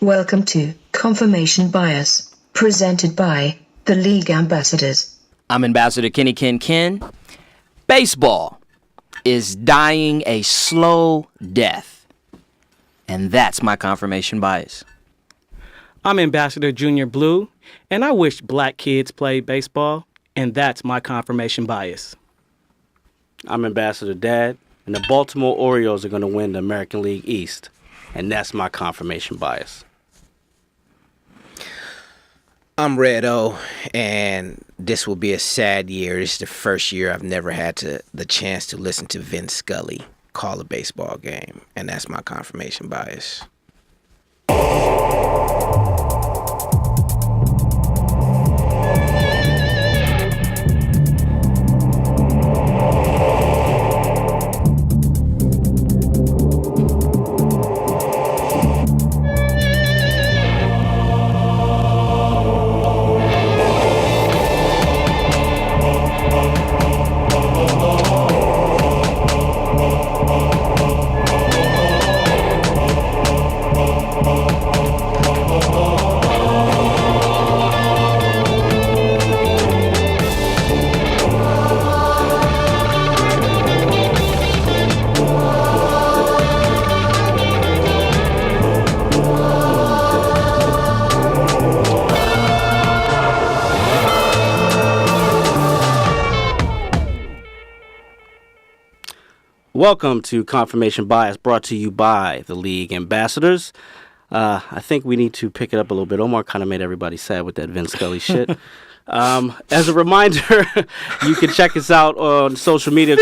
Welcome to Confirmation Bias, presented by the League Ambassadors. I'm Ambassador Kenny Ken. Baseball is dying a slow death, and that's my confirmation bias. I'm Ambassador Junior Blue, and I wish black kids played baseball, and that's my confirmation bias. I'm Ambassador Dad, and the Baltimore Orioles are going to win the American League East, and that's my confirmation bias. I'm Red O, and this will be a sad year. This is the first year I've never had the chance to listen to Vince Scully call a baseball game, and that's my confirmation bias. Welcome to Confirmation Bias, brought to you by the League Ambassadors. I think we need to pick it up a little bit. Omar kind of made everybody sad with that Vince Scully shit. As a reminder, you can check us out on social media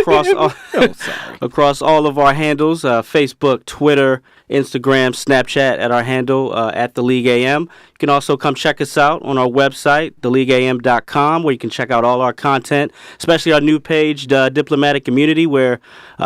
across all of our handles, Facebook, Twitter, Instagram, Snapchat at our handle, at The League AM. You can also come check us out on our website, theleagueam.com, where you can check out all our content, especially our new page, Diplomatic Community, where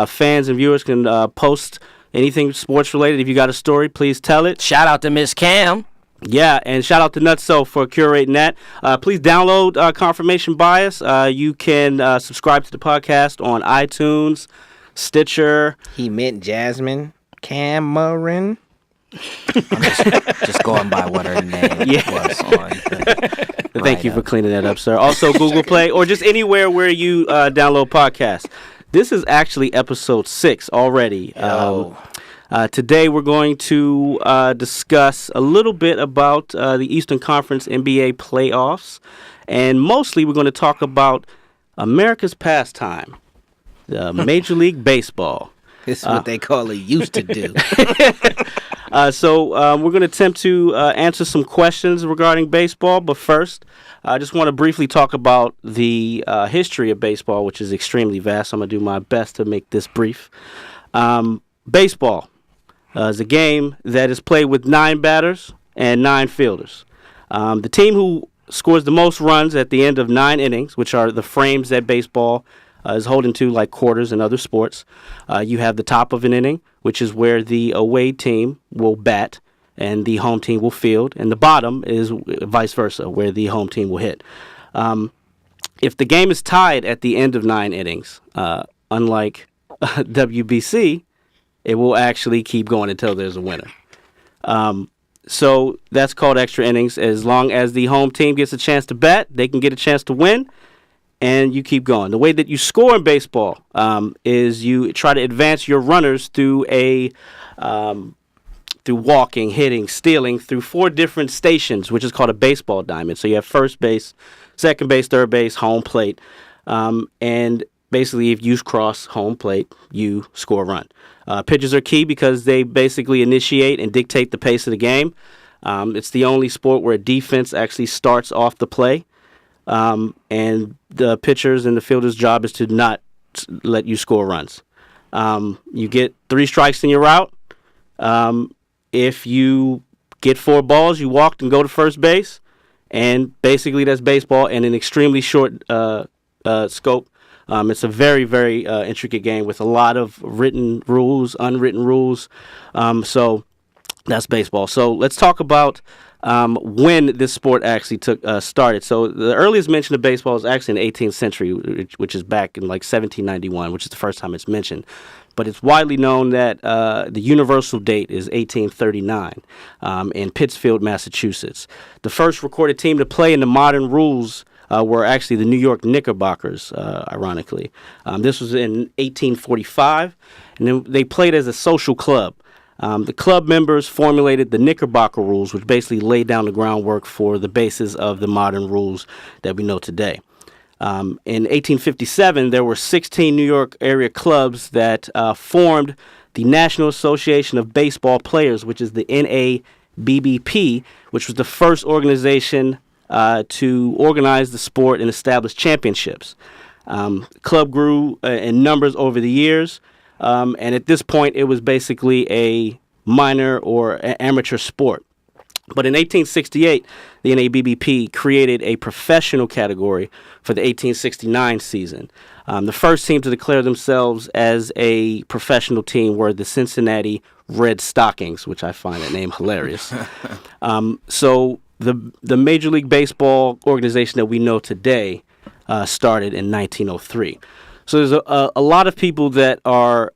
fans and viewers can post anything sports related. If you got a story, please tell it. Shout out to Miss Cam. Yeah, and shout out to Nutso for curating that. Please download Confirmation Bias. You can subscribe to the podcast on iTunes, Stitcher. He meant Jasmine Cameron. I'm just going by what her name was on. Thank you for cleaning that up, sir. Also, Google Play or just anywhere where you download podcasts. This is actually episode 6 already. Today we're going to discuss a little bit about the Eastern Conference NBA playoffs, and mostly we're going to talk about America's pastime, Major League Baseball. This is what they call it used to do. So we're going to attempt to answer some questions regarding baseball, but first, I just want to briefly talk about the history of baseball, which is extremely vast. I'm going to do my best to make this brief. Baseball is a game that is played with 9 batters and 9 fielders. The team who scores the most runs at the end of 9 innings, which are the frames that baseball is holding to like quarters and other sports. You have the top of an inning, which is where the away team will bat and the home team will field, and the bottom is vice versa, where the home team will hit. If the game is tied at the end of 9 innings, unlike WBC, it will actually keep going until there's a winner. So that's called extra innings. As long as the home team gets a chance to bat, they can get a chance to win, and you keep going. The way that you score in baseball is you try to advance your runners through through walking, hitting, stealing, through 4 different stations, which is called a baseball diamond. So you have first base, second base, third base, home plate, and basically if you cross home plate, you score a run. Pitchers are key because they basically initiate and dictate the pace of the game. It's the only sport where defense actually starts off the play. And the pitchers and the fielders' job is to not let you score runs. You get 3 strikes in your route. If you get 4 balls, you walk and go to first base. And basically that's baseball in an extremely short scope. It's a very, very intricate game with a lot of written rules, unwritten rules. So that's baseball. So let's talk about when this sport actually started. So the earliest mention of baseball is actually in the 18th century, which is back in like 1791, which is the first time it's mentioned. but it's widely known that the universal date is 1839 in Pittsfield, Massachusetts. The first recorded team to play in the modern rules were actually the New York Knickerbockers, ironically. This was in 1845, and then they played as a social club. The club members formulated the Knickerbocker rules, which basically laid down the groundwork for the basis of the modern rules that we know today. In 1857, there were 16 New York area clubs that formed the National Association of Baseball Players, which is the NABBP, which was the first organization to organize the sport and establish championships. The club grew in numbers over the years, and at this point, it was basically a minor or amateur sport. But in 1868, the NABBP created a professional category for the 1869 season. The first team to declare themselves as a professional team were the Cincinnati Red Stockings, which I find that name hilarious. So the Major League Baseball organization that we know today started in 1903. So there's a lot of people that are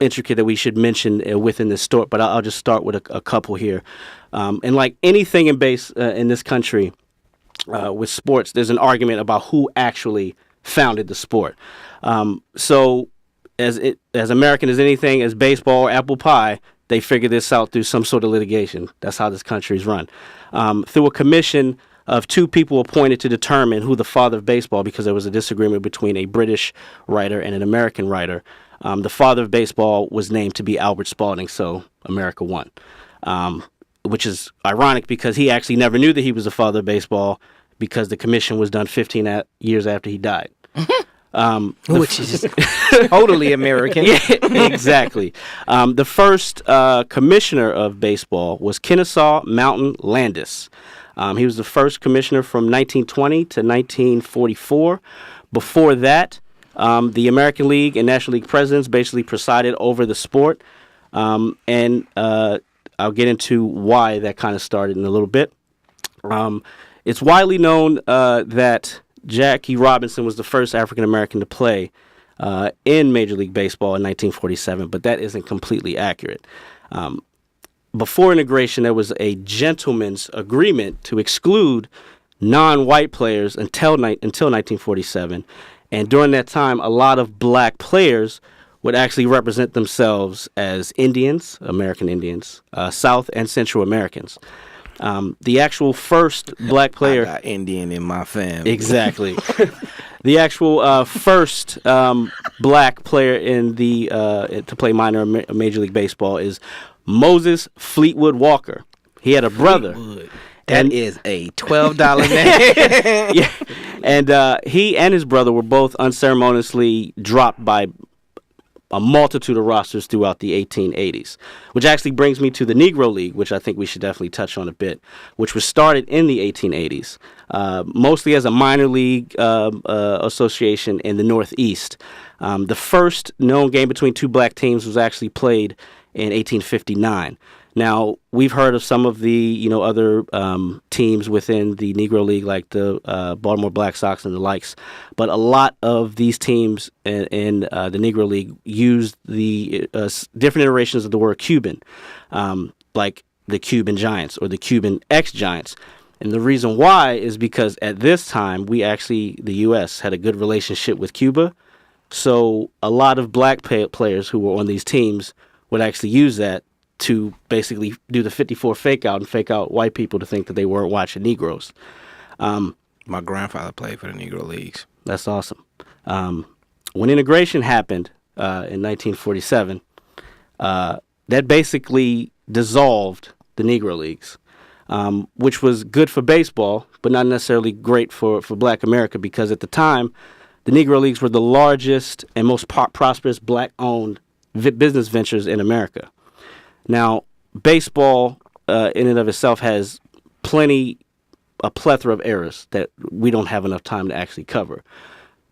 intricate that we should mention within this story, but I'll just start with a couple here. And like anything in this country with sports, there's an argument about who actually founded the sport. So as American as anything, as baseball or apple pie, they figured this out through some sort of litigation. That's how this country is run. Through a commission of two people appointed to determine who the father of baseball, because there was a disagreement between a British writer and an American writer. The father of baseball was named to be Albert Spalding, so America won. Which is ironic because he actually never knew that he was the father of baseball because the commission was done 15 years after he died. Which is totally American. Yeah, exactly. The first commissioner of baseball was Kennesaw Mountain Landis. He was the first commissioner from 1920 to 1944. Before that, the American League and National League presidents basically presided over the sport. And I'll get into why that kind of started in a little bit. It's widely known that Jackie Robinson was the first African American to play in Major League Baseball in 1947, but that isn't completely accurate. Before integration, there was a gentleman's agreement to exclude non-white players until 1947, and during that time, a lot of black players would actually represent themselves as Indians, American Indians, South and Central Americans. The actual first black player... I got Indian in my family. Exactly. The actual first black player in the to play minor Major League Baseball is Moses Fleetwood Walker. He had a brother. That is a $12 name. Yeah. And he and his brother were both unceremoniously dropped by a multitude of rosters throughout the 1880s, which actually brings me to the Negro League, which I think we should definitely touch on a bit, which was started in the 1880s, mostly as a minor league association in the Northeast. The first known game between two black teams was actually played in 1859. Now, we've heard of some of the other teams within the Negro League, like the Baltimore Black Sox and the likes, but a lot of these teams in the Negro League used the different iterations of the word Cuban, like the Cuban Giants or the Cuban Ex-Giants. And the reason why is because at this time, the U.S. had a good relationship with Cuba, so a lot of black players who were on these teams would actually use that to basically do the 54 fake out and fake out white people to think that they weren't watching Negroes. My grandfather played for the Negro Leagues. That's awesome. When integration happened in 1947, that basically dissolved the Negro Leagues, which was good for baseball, but not necessarily great for black America, because at the time, the Negro Leagues were the largest and most prosperous black-owned business ventures in America. Now, baseball in and of itself has a plethora of errors that we don't have enough time to actually cover.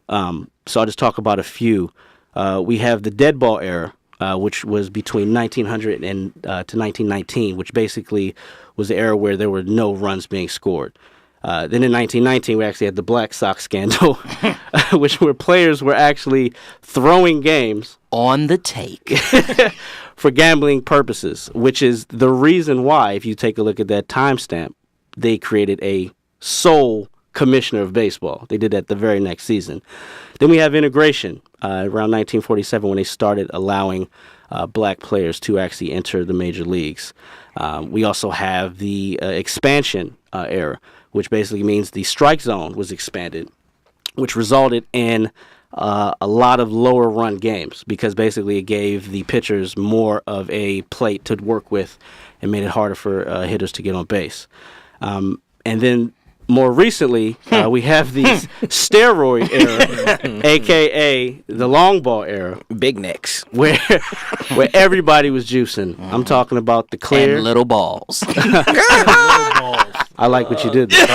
So I'll just talk about a few. We have the dead ball era, which was between 1900 and to 1919, which basically was the era where there were no runs being scored. Then in 1919, we actually had the Black Sox scandal, where players were actually throwing games On the take. for gambling purposes, which is the reason why, if you take a look at that timestamp, they created a sole commissioner of baseball. They did that the very next season. Then we have integration around 1947 when they started allowing black players to actually enter the major leagues. We also have the expansion era, which basically means the strike zone was expanded, which resulted in a lot of lower run games because basically it gave the pitchers more of a plate to work with and made it harder for hitters to get on base. And then more recently, we have the steroid era, a.k.a. the long ball era. Big necks. Where everybody was juicing. I'm talking about the clear. And little balls. I like what you did there.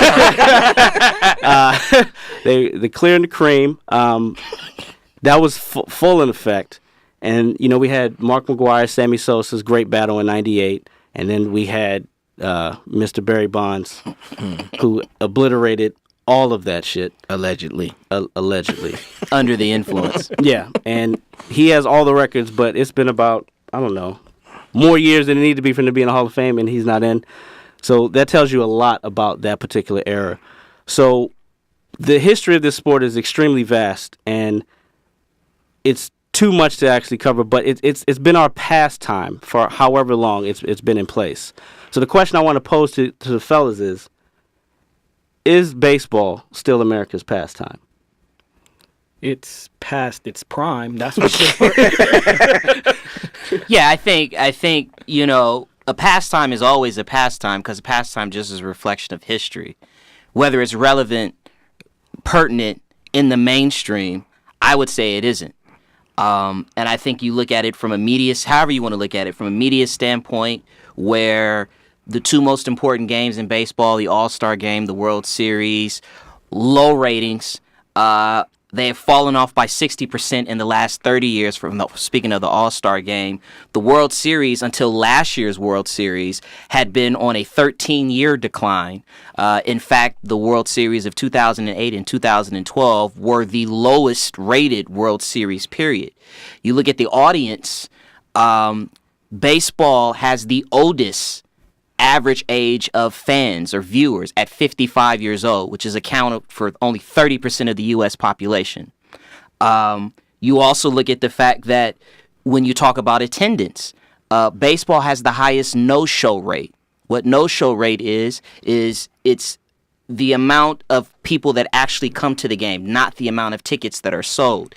The clear and the cream. That was full in effect. And, we had Mark McGwire, Sammy Sosa's great battle in 98. And then we had Mr. Barry Bonds, who obliterated all of that shit. Allegedly. Allegedly. Under the influence. Yeah. And he has all the records, but it's been about, I don't know, more years than it needed to be for him to be in the Hall of Fame, and he's not in. So that tells you a lot about that particular era. So the history of this sport is extremely vast, and it's too much to actually cover, but it's been our pastime for however long it's been in place. So the question I want to pose to the fellas is baseball still America's pastime? It's past its prime, that's for sure. Yeah, I think a pastime is always a pastime because a pastime just is a reflection of history. Whether it's relevant, pertinent in the mainstream, I would say it isn't. And I think you look at it from however you want to look at it, from a media standpoint, where the two most important games in baseball, the All-Star Game, the World Series, low ratings. They have fallen off by 60% in the last 30 years. Speaking of the All-Star Game, the World Series until last year's World Series had been on a 13-year decline. In fact, the World Series of 2008 and 2012 were the lowest rated World Series period. You look at the audience, baseball has the oldest average age of fans or viewers at 55 years old, which is accounted for only 30% of the U.S. population. You also look at the fact that when you talk about attendance, baseball has the highest no-show rate. What no-show rate is it's the amount of people that actually come to the game, not the amount of tickets that are sold.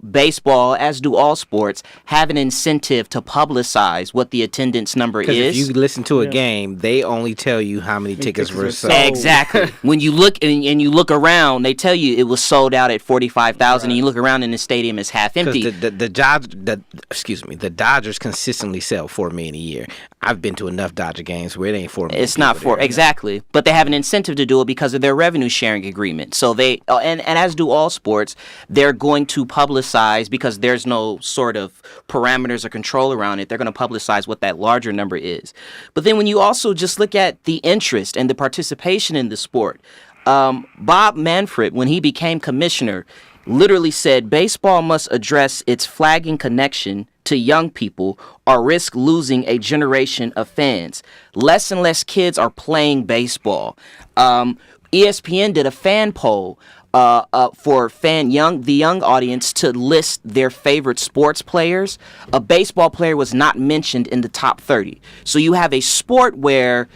Baseball, as do all sports, have an incentive to publicize what the attendance number is. Because if you listen to a game, they only tell you how many tickets were sold. Exactly. When you look and you look around, they tell you it was sold out at 45,000, and you look around and the stadium is half empty. The Dodgers consistently sell 4 million a year. I've been to enough Dodger games where it ain't 4 million. It's not exactly, but they have an incentive to do it because of their revenue sharing agreement. So they and as do all sports, they're going to publicize, because there's no sort of parameters or control around it. They're going to publicize what that larger number is. But then when you also just look at the interest and the participation in the sport, Bob Manfred, when he became commissioner, literally said baseball must address its flagging connection to young people or risk losing a generation of fans. Less and less kids are playing baseball. ESPN did a fan poll for the young audience to list their favorite sports players. A baseball player was not mentioned in the top 30. So you have a sport where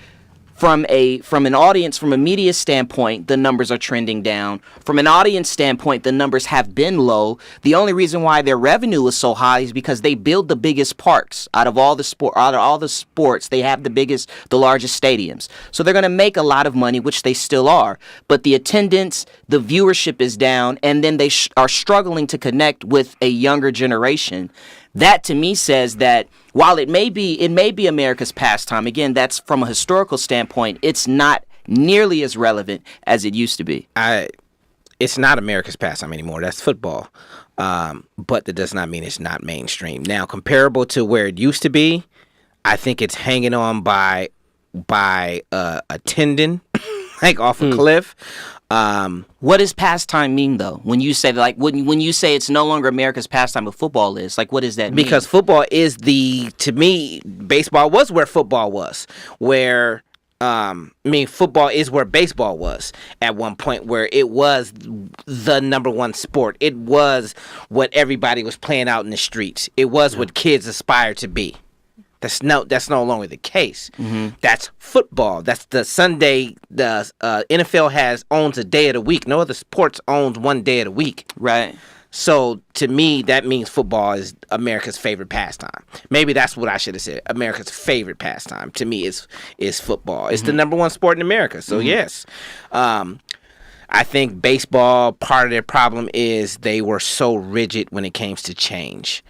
from an audience, from a media standpoint, the numbers are trending down. From an audience standpoint, the numbers have been low. The only reason why their revenue is so high is because they build the biggest parks out of all the sports. They have the largest stadiums. So they're going to make a lot of money, which they still are. But the attendance, the viewership is down, and then they are struggling to connect with a younger generation. That to me says that while it may be America's pastime, again, that's from a historical standpoint, it's not nearly as relevant as it used to be. It's not America's pastime anymore. That's football. But that does not mean it's not mainstream. Now, comparable to where it used to be, I think it's hanging on by a tendon, like off a cliff. What does pastime mean, though? When you say when you say it's no longer America's pastime, but football is, like, what does that mean? Because football is to me, baseball was where football was. Football is where baseball was at one point, where it was the number one sport. It was what everybody was playing out in the streets. It was what kids aspired to be. That's no longer the case. Mm-hmm. That's football. That's the Sunday. The NFL owns a day of the week. No other sports owns one day of the week. Right. So to me, that means football is America's favorite pastime. Maybe that's what I should have said. America's favorite pastime to me is football. It's the number one sport in America. So yes, I think baseball, part of their problem is they were so rigid when it came to change.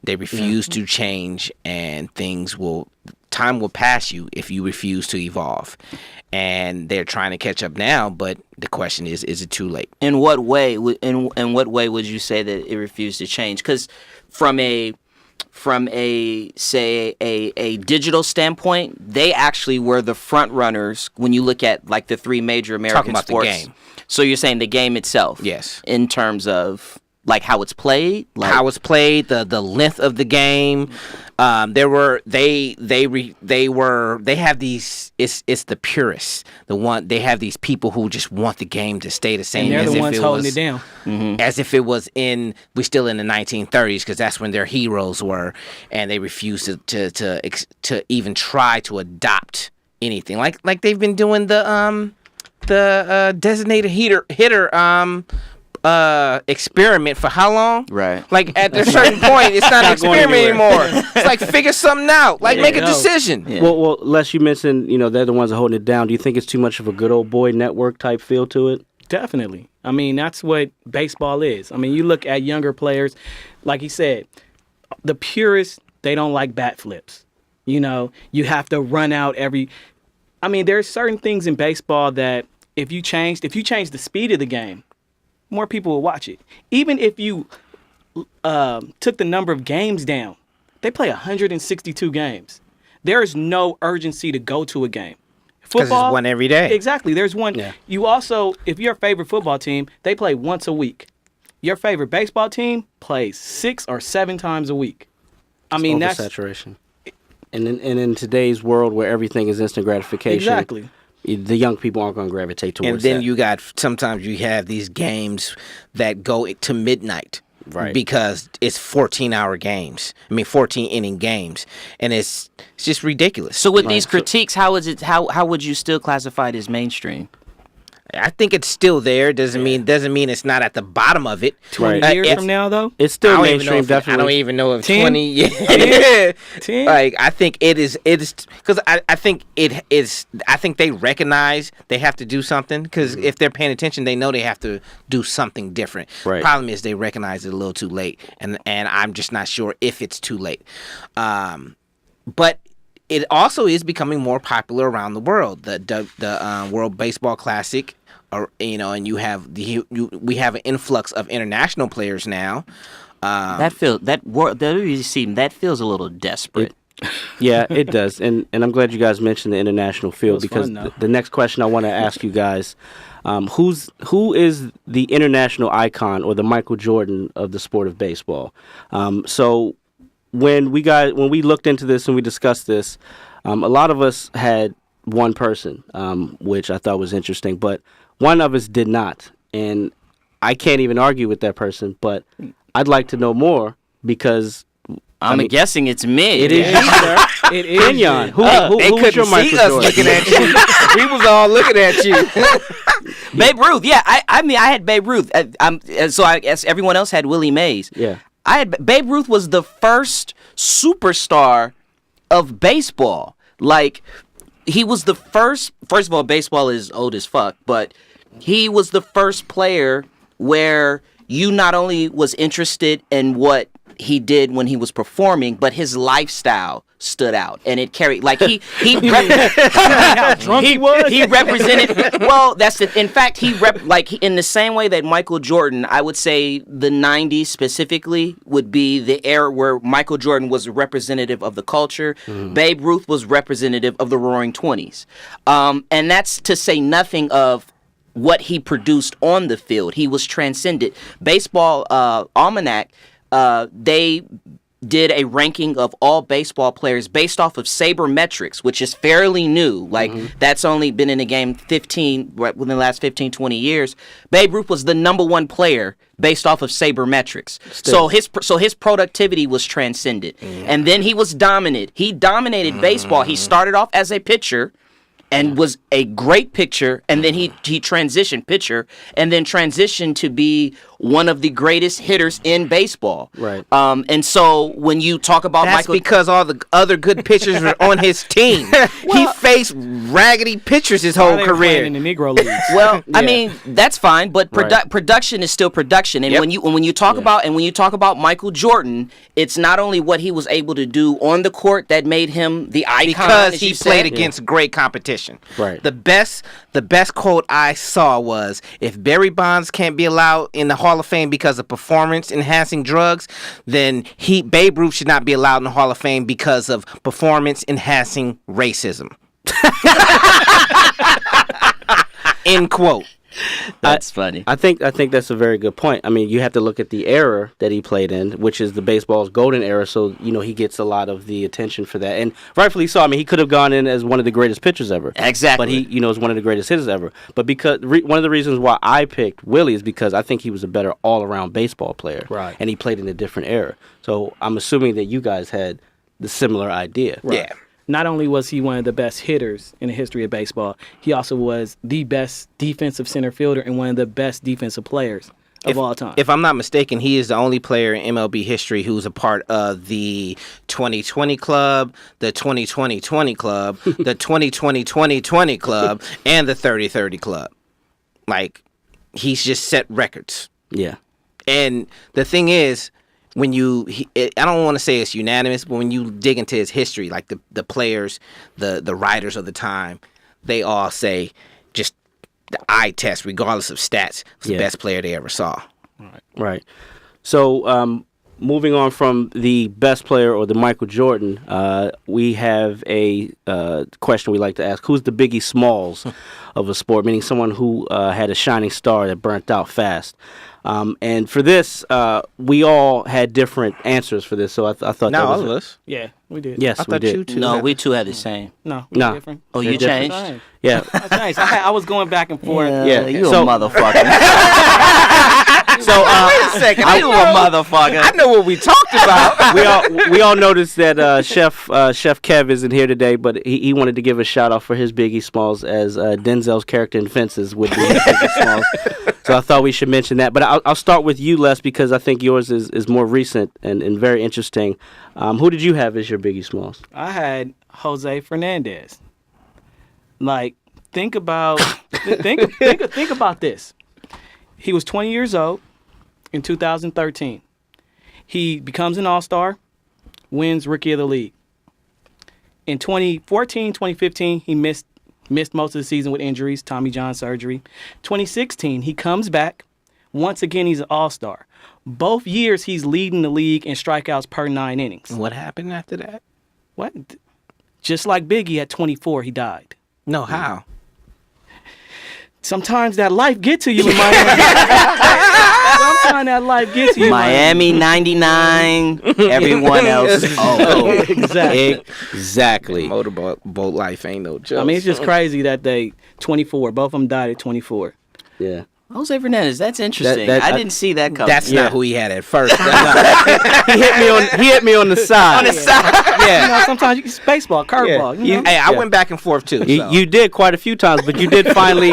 They refuse to change, and time will pass you if you refuse to evolve. And they're trying to catch up now, but the question is it too late? In what way? In what way would you say that it refused to change? Because from a digital standpoint, they actually were the front runners when you look at like the three major American sports. Talking about the game. So you're saying the game itself? Yes. In terms of like how it's played, how it's played, the length of the game. They have these. It's the purists. They have these people who just want the game to stay the same. And they're the ones holding it down. As if it was we're still in the 1930s, because that's when their heroes were, and they refuse to even try to adopt anything like they've been doing the designated hitter experiment for how long? Right. Like at a certain point, it's not an experiment anymore. It's like figure something out. Like make a decision. Yeah. Well, Les, you mentioned they're the ones that are holding it down. Do you think it's too much of a good old boy network type feel to it? Definitely. I mean, that's what baseball is. I mean, you look at younger players, like he said, the purists, they don't like bat flips. You have to run out I mean, there's certain things in baseball that if you change the speed of the game, more people will watch it. Even if you took the number of games down, they play 162 games. There is no urgency to go to a game. Because there's one every day. Exactly. There's one. Yeah. You also, if your favorite football team, they play once a week. Your favorite baseball team plays 6 or 7 times a week. I mean, that's oversaturation. And in today's world where everything is instant gratification, exactly, the young people aren't going to gravitate towards that. And then that. sometimes you have these games that go to midnight. Right. Because it's 14-hour games. 14-inning games. And it's just ridiculous. So with these critiques, how would you still classify it as mainstream? I think it's still there. Doesn't mean it's not at the bottom of it. 20 years from now, though, it's still mainstream. Definitely, I don't even know if 10? 20 years. 10? Like I think it is because I think it is. I think they recognize they have to do something, because if they're paying attention, they know they have to do something different. Right. Problem is they recognize it a little too late, and I'm just not sure if it's too late. But it also is becoming more popular around the world. The World Baseball Classic, and we have an influx of international players now. That feels a little desperate. Yeah, it does, and I'm glad you guys mentioned the international field, because the next question I want to ask you guys, who is the international icon or the Michael Jordan of the sport of baseball? So when we looked into this and we discussed this, a lot of us had one person, which I thought was interesting, but one of us did not, and I can't even argue with that person, but I'd like to know more, because I'm guessing it's me. It is you, sir. It is Kenyon. Who's your Michael Jordan? Looking at you. We was all looking at you. Babe Ruth. Yeah, I had Babe Ruth. So I guess everyone else had Willie Mays. Yeah. Babe Ruth was the first superstar of baseball. Like, he was the first of all, baseball is old as fuck, but he was the first player where you not only was interested in what he did when he was performing, but his lifestyle stood out, and it carried, like, he how drunk he was. He represented, well, that's it. In fact, in the same way that Michael Jordan, I would say the 90s specifically would be the era where Michael Jordan was a representative of the culture. Babe Ruth was representative of the Roaring 20s. And that's to say nothing of what he produced on the field. He was transcended. Baseball Almanac, they did a ranking of all baseball players based off of sabermetrics, which is fairly new. Like, that's only been in the game within the last 15, 20 years. Babe Ruth was the number one player based off of sabermetrics. So his productivity was transcended. And then he was dominant. He dominated baseball. He started off as a pitcher and was a great pitcher, and then he transitioned pitcher, and then transitioned to be one of the greatest hitters in baseball. Right. And so when you talk about That's Michael, because all the other good pitchers were on his team. He faced raggedy pitchers his whole They were playing career. in the Negro leagues. well, I mean, that's fine, but production is still production. And Yep. when you talk about Michael Jordan, it's not only what he was able to do on the court that made him the icon, Because as he you played said. against great competition. Right. The best quote I saw was, if Barry Bonds can't be allowed in the Hall of Fame because of performance enhancing drugs, then Babe Ruth should not be allowed in the Hall of Fame because of performance enhancing racism. End quote. That's funny. I think that's a very good point. I mean, you have to look at the era that he played in, which is the baseball's golden era. So he gets a lot of the attention for that, and rightfully so. I mean, he could have gone in as one of the greatest pitchers ever. Exactly. But he, is one of the greatest hitters ever. But because one of the reasons why I picked Willie is because I think he was a better all-around baseball player. Right. And he played in a different era. So I'm assuming that you guys had the similar idea. Yeah. Not only was he one of the best hitters in the history of baseball, he also was the best defensive center fielder and one of the best defensive players of all time. If I'm not mistaken, he is the only player in MLB history who's a part of the 2020 club, the 2020-20 club, the 2020-20 club, and the 30-30 club. Like, he's just set records. Yeah. And the thing is, when I don't want to say it's unanimous, but when you dig into his history, like the players, the writers of the time, they all say just the eye test, regardless of stats, was the best player they ever saw. Right. So, moving on from the best player or the Michael Jordan, we have a question we like to ask: who's the Biggie Smalls of a sport? Meaning someone who had a shining star that burnt out fast. And for this, we all had different answers for this. So I thought Not that was all of us. Yeah, we did. Yes, I we thought did. you two. No, had- we two had the same. No, No. different. Oh, you They're changed? Same. Yeah. That's nice. I was going back and forth. Yeah. You So- a motherfucker. So Wait a second. You a motherfucker. I know what we talked about. we all noticed that Chef Kev isn't here today, but he wanted to give a shout out for his Biggie Smalls, as Denzel's character in Fences would be Biggie Smalls. So I thought we should mention that. But I'll start with you, Les, because I think yours is more recent and very interesting. Who did you have as your Biggie Smalls? I had Jose Fernandez. Like, think about think about this. He was 20 years old in 2013. He becomes an All-Star, wins Rookie of the League. In 2014, 2015, he missed most of the season with injuries, Tommy John surgery. 2016, he comes back. Once again, he's an All-Star. Both years, he's leading the league in strikeouts per 9 innings. What happened after that? What? Just like Biggie at 24, he died. No, how? Sometimes that life get to you in Miami. Sometimes that life gets to you. in Miami 99. Everyone else. Oh, Exactly. Motorboat life ain't no joke. I mean, it's just crazy that they 24. Both of them died at 24. Yeah. Jose Fernandez. That's interesting. That- I didn't see that coming. That's Yeah. not who he had at first. He hit me on the side. On the side. You know, sometimes it's baseball, curveball. You know? Hey, I went back and forth too. so. You did quite a few times, but you did finally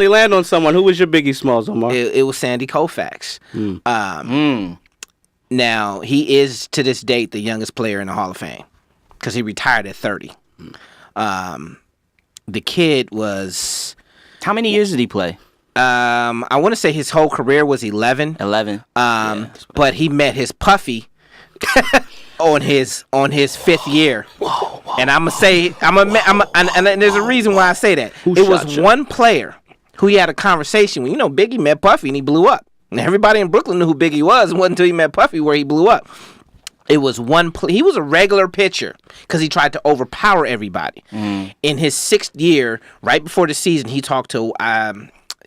land on someone. Who was your Biggie Smalls, Omar? It was Sandy Koufax. Now, he is, to this date, the youngest player in the Hall of Fame because he retired at 30. The kid was, How many years did he play? I want to say his whole career was 11. 11. But he met his puffy on his 5th year. And I'm gonna say, and there's a reason why I say that. It was one player who he had a conversation with. You know, Biggie met Puffy and he blew up. And everybody in Brooklyn knew who Biggie was. It wasn't until he met Puffy where he blew up. It was he was a regular pitcher because he tried to overpower everybody. In his 6th year, right before the season, he talked to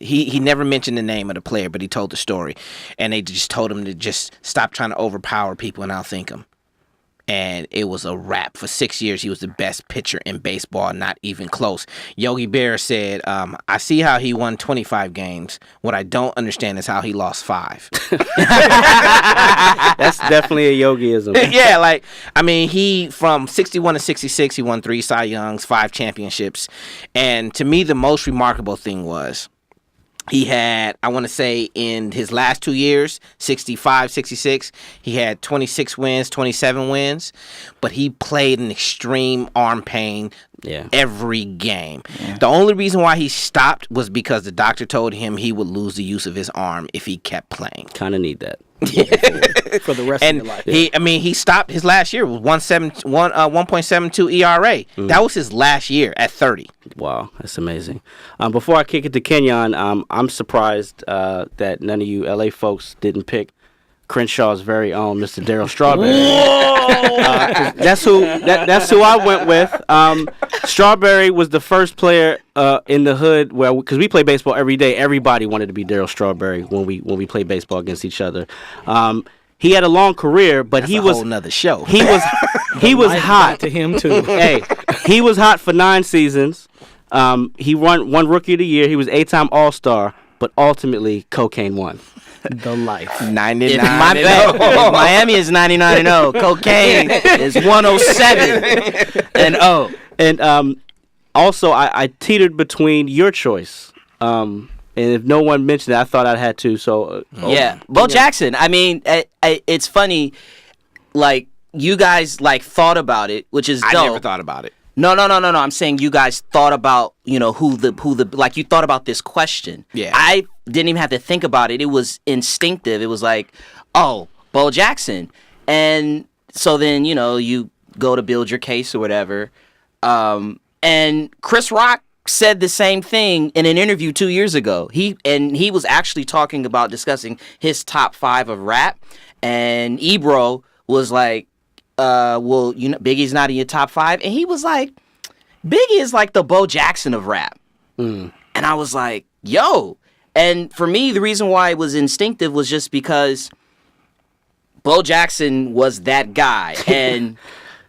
he never mentioned the name of the player, but he told the story, and they just told him to just stop trying to overpower people and outthink them. And it was a wrap. For 6 years, he was the best pitcher in baseball, not even close. Yogi Berra said, I see how he won 25 games. What I don't understand is how he lost 5. That's definitely a Yogiism. Yeah, he from 61 to 66, he won 3 Cy Youngs, 5 championships. And to me, the most remarkable thing was he had, I want to say, in his last 2 years, 65, 66, he had 26 wins, 27 wins, but he played in extreme arm pain every game. Yeah. The only reason why he stopped was because the doctor told him he would lose the use of his arm if he kept playing. Kind of need that. For the rest of your life. He stopped his last year with 1.72 ERA. That was his last year at 30. Wow, that's amazing. Before I kick it to Kenyon, I'm surprised that none of you LA folks didn't pick Crenshaw's very own Mr. Darryl Strawberry. That's who I went with. Strawberry was the first player in the hood because we play baseball every day. Everybody wanted to be Darryl Strawberry when we play baseball against each other. He had a long career, but That's he a was whole nother show. He was hot to him too. Hey, he was hot for 9 seasons. He won Rookie of the Year. He was 8-time All-Star, but ultimately cocaine won. The life. 99 If Miami is 99-0, cocaine is 107-0. And also, I teetered between your choice. And if no one mentioned it, I thought I had to. So Bo Jackson. I mean, it's funny. Like you guys thought about it, which is dope. I never thought about it. No. I'm saying you guys thought about, who the like you thought about this question. Yeah. I didn't even have to think about it. It was instinctive. It was like, oh, Bo Jackson. And so then, you go to build your case or whatever. And Chris Rock said the same thing in an interview 2 years ago. He was actually discussing his top 5 of rap. And Ebro was like, Biggie's not in your top 5, and he was like, Biggie is like the Bo Jackson of rap, and I was like, yo, and for me, the reason why it was instinctive was just because Bo Jackson was that guy, and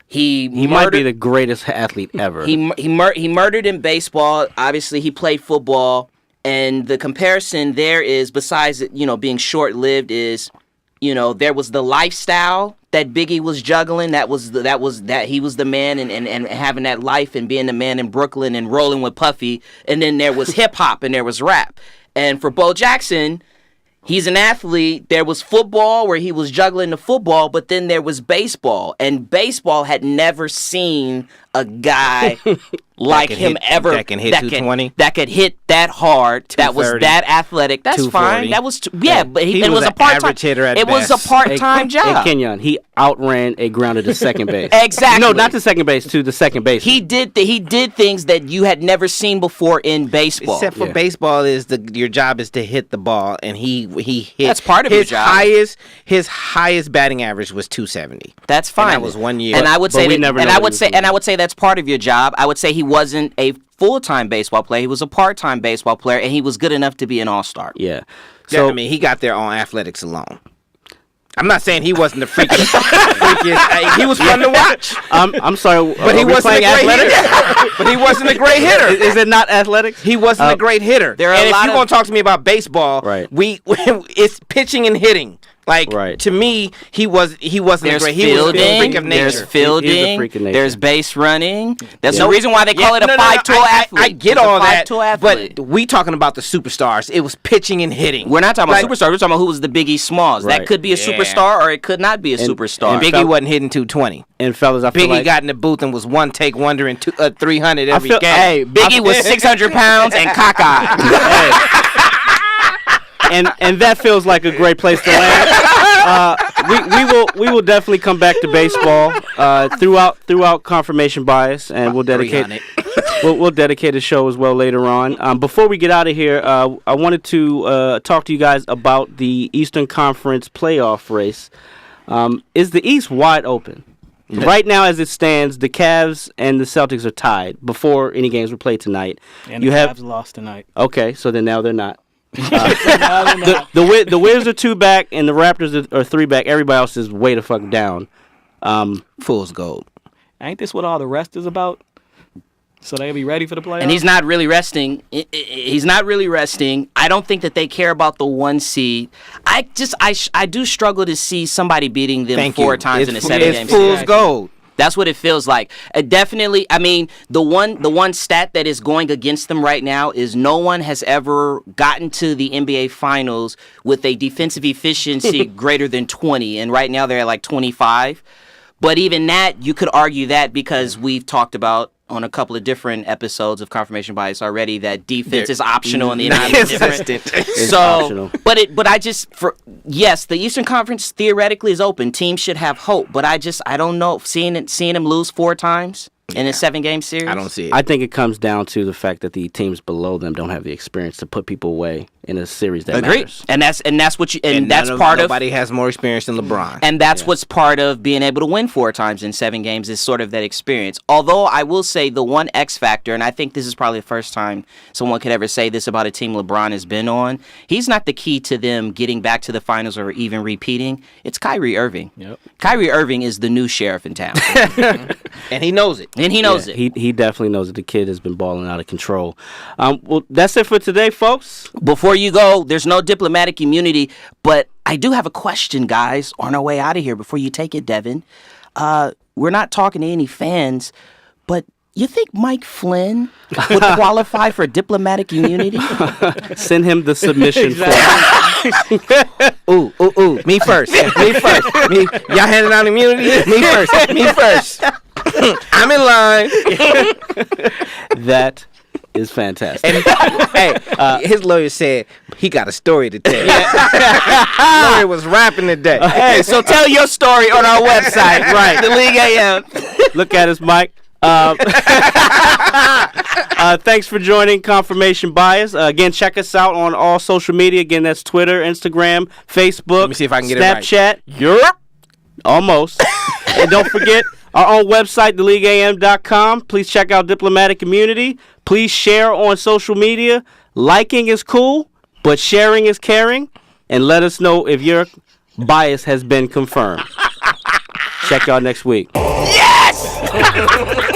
he might be the greatest athlete ever. He murdered in baseball. Obviously, he played football, and the comparison there is, besides being short-lived, is there was the lifestyle that Biggie was juggling. That he was the man and having that life and being the man in Brooklyn and rolling with Puffy. And then there was hip hop and there was rap. And for Bo Jackson, he's an athlete. There was football where he was juggling the football, but then there was baseball. And baseball had never seen a guy like him ever that can hit 220, that could hit that hard, that was that athletic. That's fine. That was but it was a part-time hitter. It was a part-time job. Hey, Kenyon, he outran a grounder to second base. Exactly. No, not to second base, to the second base. He did things that you had never seen before in baseball. Except for baseball, your job is to hit the ball, and he hit. That's part of your job. His highest batting average was 270. That's fine. And that was 1 year. And I would say that's part of your job. I would say he wasn't a full-time baseball player. He was a part-time baseball player, and he was good enough to be an all-star. Yeah. So he got there on athletics alone. I'm not saying he wasn't the freakiest. He was fun to watch. I'm sorry, but he wasn't a great hitter. But he wasn't a great hitter. Is it not athletics? He wasn't a great hitter. And if you're going to talk to me about baseball, right. It's pitching and hitting. To me, he wasn't a great. He was a freak of nature. There's fielding. There's base running. That's the reason why they call it a 5-tool athlete. I get all that, but we talking about the superstars. It was pitching and hitting. We're not talking about superstars. We're talking about who was the Biggie Smalls. Right. That could be a superstar, or it could not be a superstar. And Biggie wasn't hitting 220. And fellas, I feel Biggie got in the booth and was one take wonder and 300 every game. Hey, Biggie was 600 pounds and cockeyed. And that feels like a great place to land. We will definitely come back to baseball throughout confirmation bias, and we'll dedicate a show as well later on. Before we get out of here, I wanted to talk to you guys about the Eastern Conference playoff race. Is the East wide open? Right now, as it stands, the Cavs and the Celtics are tied before any games were played tonight. And the Cavs lost tonight. Okay, so then now they're not. The Wizards are 2 back, and the Raptors are 3 back. Everybody else is way the fuck down. Fool's gold. Ain't this what all the rest is about? So they'll be ready for the playoffs? And he's not really resting. He's not really resting. I don't think that they care about the 1 seed. I do struggle to see somebody beating them four times in a 7-game It's fool's series. gold. That's what it feels like. Definitely, I mean, the one stat that is going against them right now is no one has ever gotten to the NBA Finals with a defensive efficiency greater than 20, and right now they're at like 25. But even that, you could argue that because we've talked about on a couple of different episodes of Confirmation Bias already that defense is optional in the United States. Optional. Yes, the Eastern Conference theoretically is open. Teams should have hope, but I don't know. Seeing them lose 4 times in a 7-game series, I don't see it. I think it comes down to the fact that the teams below them don't have the experience to put people away in a series that matters. And that's what you and that's none part of nobody has more experience than LeBron. And that's what's part of being able to win 4 times in 7 games is sort of that experience. Although I will say the one X factor, and I think this is probably the first time someone could ever say this about a team LeBron has been on, he's not the key to them getting back to the finals or even repeating. It's Kyrie Irving. Yep. Kyrie Irving is the new sheriff in town. And he knows it. And he knows it. He definitely knows that the kid has been balling out of control. Well, that's it for today, folks. Before you go, there's no diplomatic immunity, but I do have a question, guys, on our way out of here before you take it, Devin. We're not talking to any fans, but you think Mike Flynn would qualify for diplomatic immunity? Send him the submission form. Ooh. Me first. Y'all handing out immunity? Me first. I'm in line. That is fantastic. And his lawyer said he got a story to tell. Lawyer was rapping today. Hey, so tell your story on our website, right? The League AM. Look at us, Mike. Thanks for joining Confirmation Bias. Again, check us out on all social media. Again, that's Twitter, Instagram, Facebook, Let me see if I can get it right. Snapchat. Europe. Almost. And don't forget our own website, theleagueam.com. Please check out Diplomatic Immunity. Please share on social media. Liking is cool, but sharing is caring. And let us know if your bias has been confirmed. Check y'all next week. Yes!